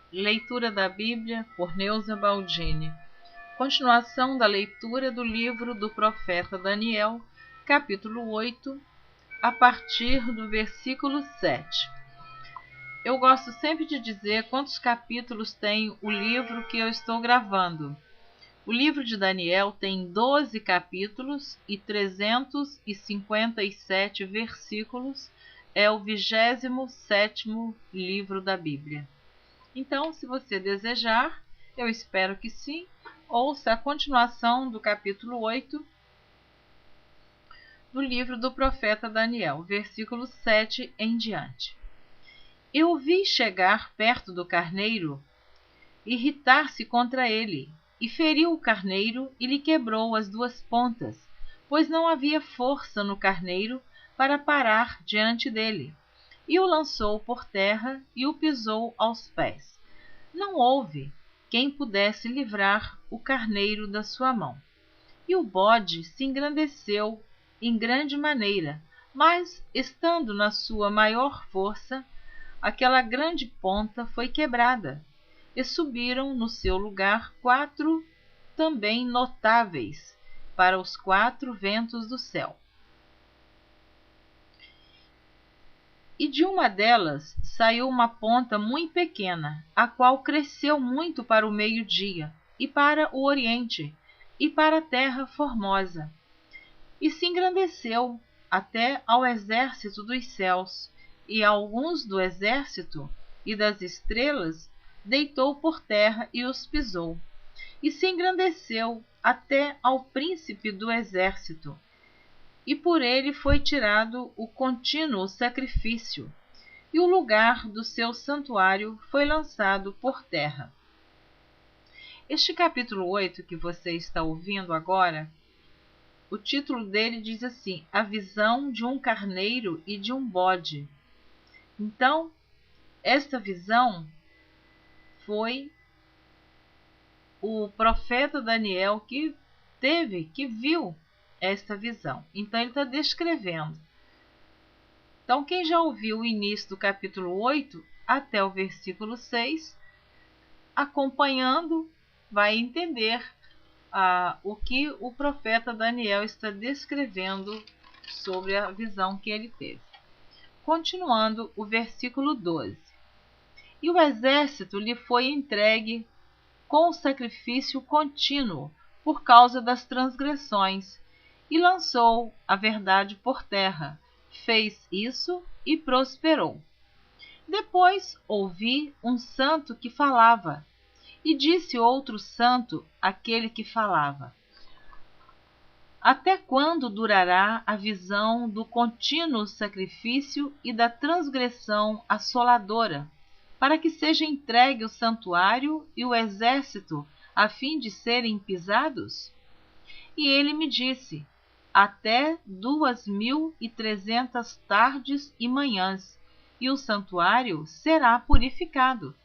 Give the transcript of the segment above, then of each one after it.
Leitura da Bíblia por Neuza Baldini. Continuação da leitura do livro do profeta Daniel, capítulo 8, a partir do versículo 7. Eu gosto sempre de dizer quantos capítulos tem o livro que eu estou gravando. O livro de Daniel tem 12 capítulos e 357 versículos. É o 27º livro da Bíblia. Então, se você desejar, eu espero que sim, ouça a continuação do capítulo 8 do livro do profeta Daniel, versículo 7 em diante. Eu o vi chegar perto do carneiro, irritar-se contra ele, e feriu o carneiro e lhe quebrou as duas pontas, pois não havia força no carneiro para parar diante dele, e o lançou por terra e o pisou aos pés. Não houve quem pudesse livrar o carneiro da sua mão. E o bode se engrandeceu em grande maneira, mas, estando na sua maior força, aquela grande ponta foi quebrada, e subiram no seu lugar 4 também notáveis para os 4 ventos do céu. E de uma delas saiu uma ponta muito pequena, a qual cresceu muito para o meio-dia, e para o oriente, e para a terra formosa. E se engrandeceu até ao exército dos céus, e alguns do exército e das estrelas deitou por terra e os pisou. E se engrandeceu até ao príncipe do exército, e por ele foi tirado o contínuo sacrifício, e o lugar do seu santuário foi lançado por terra. Este capítulo 8 que você está ouvindo agora, o título dele diz assim: A visão de um carneiro e de um bode. Então, esta visão foi o profeta Daniel que viu esta visão. Então ele está descrevendo. Então quem já ouviu o início do capítulo 8 até o versículo 6, acompanhando, vai entender o que o profeta Daniel está descrevendo sobre a visão que ele teve. Continuando o versículo 12. E o exército lhe foi entregue com o sacrifício contínuo por causa das transgressões, e lançou a verdade por terra. Fez isso e prosperou. Depois ouvi um santo que falava, e disse outro santo àquele que falava: Até quando durará a visão do contínuo sacrifício e da transgressão assoladora, para que seja entregue o santuário e o exército, a fim de serem pisados? E ele me disse: Até 2.300 tardes e manhãs, e o santuário será purificado.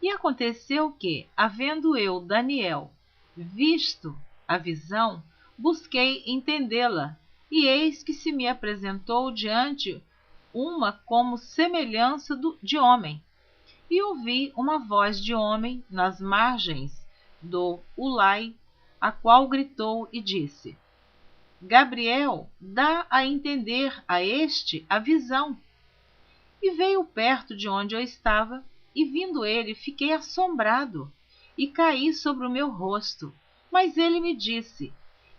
E aconteceu que, havendo eu, Daniel, visto a visão, busquei entendê-la, e eis que se me apresentou diante uma como semelhança de homem. E ouvi uma voz de homem nas margens do Ulai, a qual gritou e disse: Gabriel, dá a entender a este a visão. E veio perto de onde eu estava, e vindo ele, fiquei assombrado, e caí sobre o meu rosto. Mas ele me disse: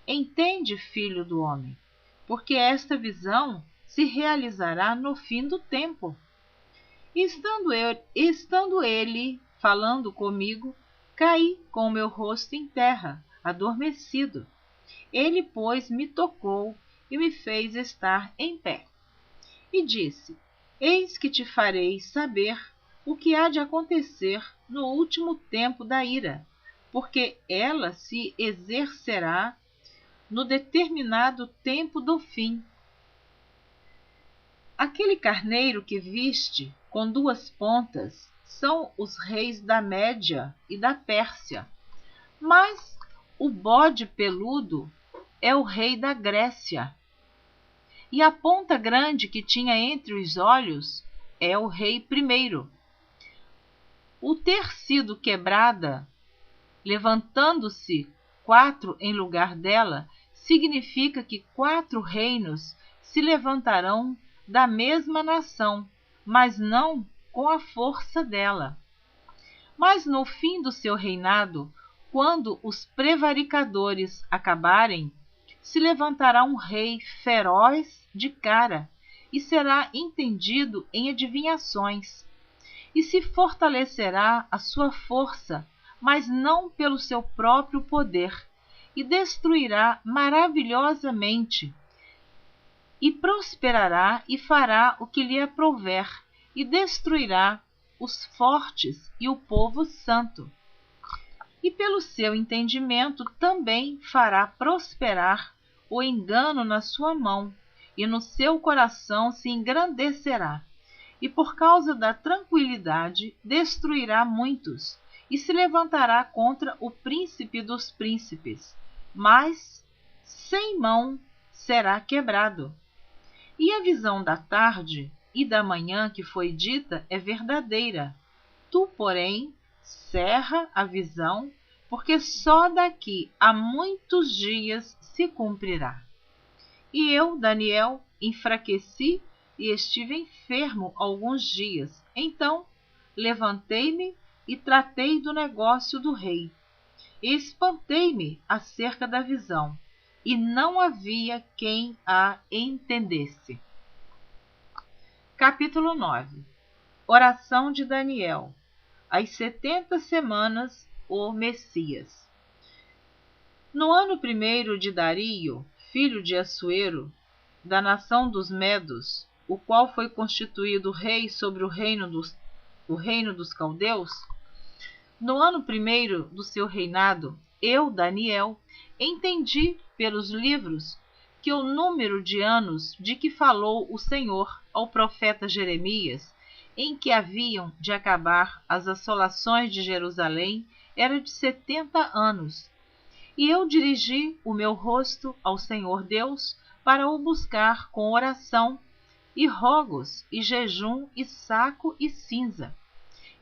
Entende, filho do homem, porque esta visão se realizará no fim do tempo. E estando ele falando comigo, caí com o meu rosto em terra, adormecido. Ele, pois, me tocou e me fez estar em pé. E disse: Eis que te farei saber o que há de acontecer no último tempo da ira, porque ela se exercerá no determinado tempo do fim. Aquele carneiro que viste, com duas pontas, são os reis da Média e da Pérsia, mas o bode peludo é o rei da Grécia. E a ponta grande que tinha entre os olhos é o rei primeiro. o ter sido quebrada, levantando-se 4 em lugar dela, significa que 4 reinos se levantarão da mesma nação, mas não com a força dela. Mas no fim do seu reinado, quando os prevaricadores acabarem, se levantará um rei feroz de cara e será entendido em adivinhações, e se fortalecerá a sua força, mas não pelo seu próprio poder, e destruirá maravilhosamente, e prosperará e fará o que lhe aprouver, e destruirá os fortes e o povo santo. E pelo seu entendimento também fará prosperar o engano na sua mão, e no seu coração se engrandecerá. E por causa da tranquilidade destruirá muitos, e se levantará contra o príncipe dos príncipes, mas sem mão será quebrado. E a visão da tarde e da manhã que foi dita é verdadeira. Tu, porém, cerra a visão, porque só daqui a muitos dias se cumprirá. E eu, Daniel, enfraqueci e estive enfermo alguns dias. Então levantei-me e tratei do negócio do rei. E espantei-me acerca da visão, e não havia quem a entendesse. Capítulo 9. Oração de Daniel. As 70 semanas, o Messias. No ano 1º de Dario, filho de Assuero, da nação dos Medos, o qual foi constituído rei sobre o reino dos caldeus, no ano 1º do seu reinado, eu, Daniel, entendi pelos livros que o número de anos de que falou o Senhor ao profeta Jeremias, em que haviam de acabar as assolações de Jerusalém, era de 70 anos. E eu dirigi o meu rosto ao Senhor Deus para o buscar com oração, e rogos, e jejum, e saco, e cinza.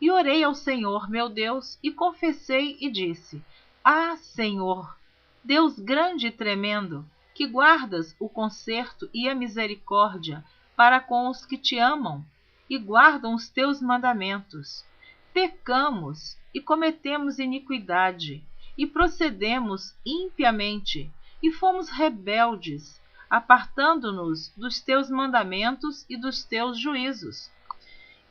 E orei ao Senhor meu Deus, e confessei e disse: Ah, Senhor, Deus grande e tremendo, que guardas o conserto e a misericórdia para com os que te amam e guardam os teus mandamentos. Pecamos e cometemos iniquidade, e procedemos impiamente, e fomos rebeldes, apartando-nos dos teus mandamentos e dos teus juízos.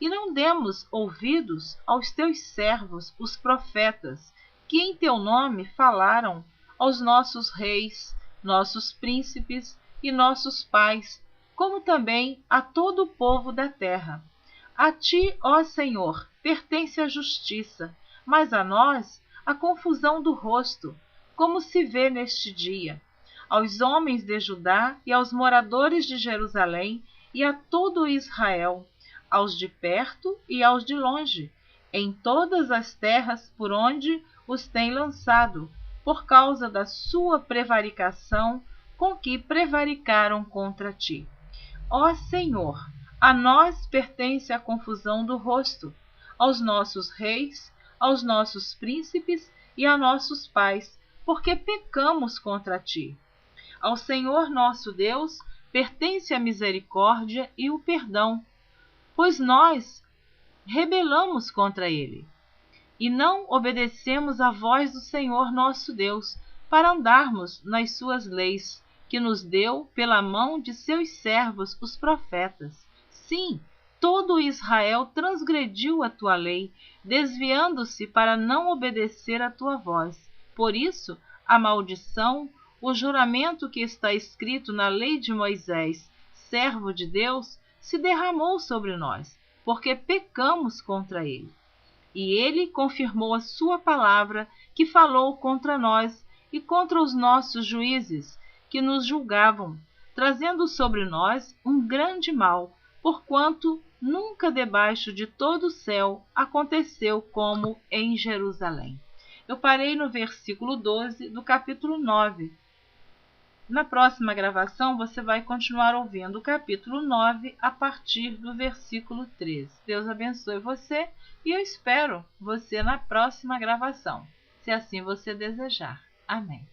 E não demos ouvidos aos teus servos, os profetas, que em teu nome falaram aos nossos reis, nossos príncipes e nossos pais, como também a todo o povo da terra. A ti, ó Senhor, pertence a justiça, mas a nós a confusão do rosto, como se vê neste dia. Aos homens de Judá e aos moradores de Jerusalém e a todo Israel, aos de perto e aos de longe, em todas as terras por onde os tem lançado, por causa da sua prevaricação com que prevaricaram contra ti. Ó Senhor, a nós pertence a confusão do rosto, aos nossos reis, aos nossos príncipes e a nossos pais, porque pecamos contra ti. Ao Senhor nosso Deus pertence a misericórdia e o perdão, pois nós rebelamos contra ele, e não obedecemos à voz do Senhor nosso Deus, para andarmos nas suas leis, que nos deu pela mão de seus servos, os profetas. Sim, todo Israel transgrediu a tua lei, desviando-se para não obedecer à tua voz. Por isso, a maldição, o juramento que está escrito na lei de Moisés, servo de Deus, se derramou sobre nós, porque pecamos contra ele. E ele confirmou a sua palavra, que falou contra nós e contra os nossos juízes, que nos julgavam, trazendo sobre nós um grande mal, porquanto nunca debaixo de todo o céu aconteceu como em Jerusalém. Eu parei no versículo 12 do capítulo 9. Na próxima gravação, você vai continuar ouvindo o capítulo 9 a partir do versículo 13. Deus abençoe você e eu espero você na próxima gravação, se assim você desejar. Amém.